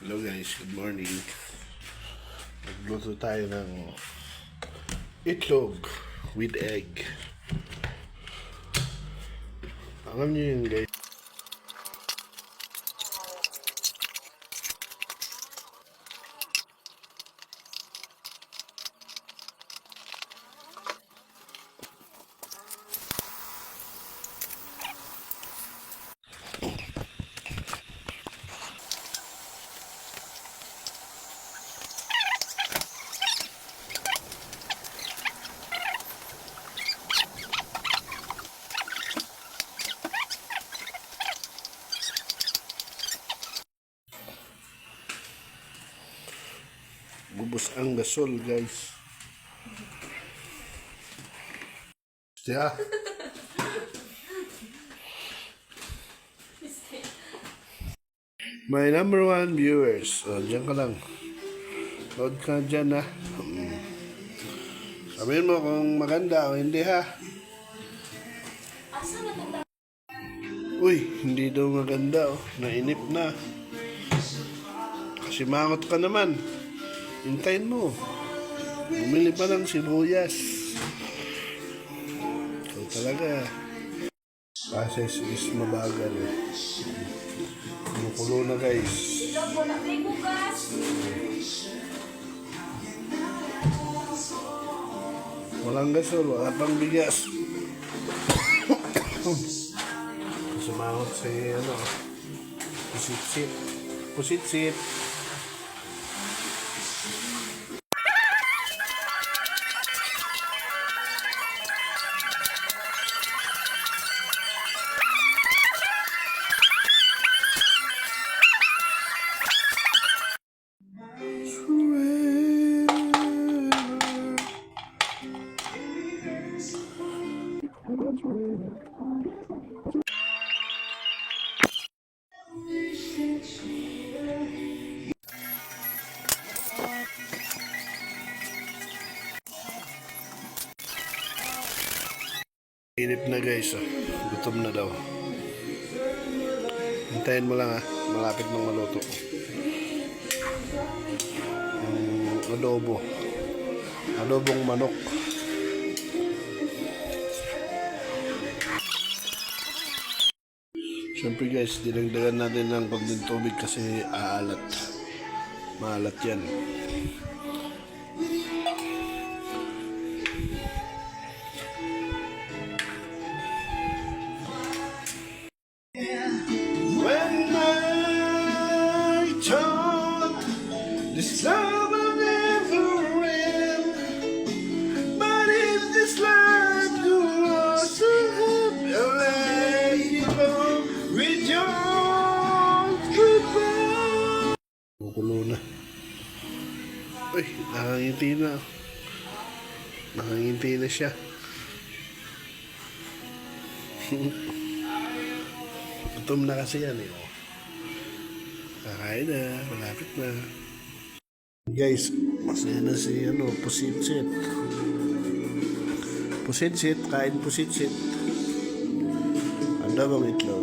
Hello guys, good morning. Nagluto tayo ng itlog with egg. Alam niyo yun guys. Bubos ang gasol guys. Siya. My number one viewers. Diyan ka lang. Load ka dyan ha. Sabihin mo kung maganda o hindi ha. Uy, hindi daw maganda oh. Nainip na. Kasi mangot ka naman. Hintayin mo. Bumili pa ng sibuyas. So talaga. Process is mabagal eh. Kumukulo na guys. Walang gasol, wala pang bigas. Sumangot sa ano. Pusit-sit. Pusit-sit. Inip na guys, gutom na daw. Hintayin mo lang ha, malapit nang maluto. Adobong manok. Siyempre guys, dinagdagan natin ng konting tubig kasi aalat. Maalat yan. When I thought this love will never end, but in this life you lost a hope, and let it go with your goodbye. Kukulo na. Uy, nakangiti na. Nakangiti na siya. Gutom na kasi yan eh. Kakain na, malapit na. Guys, masaya na si pusit-sit. Pusit-sit, kain pusit-sit. Ang damang itlog.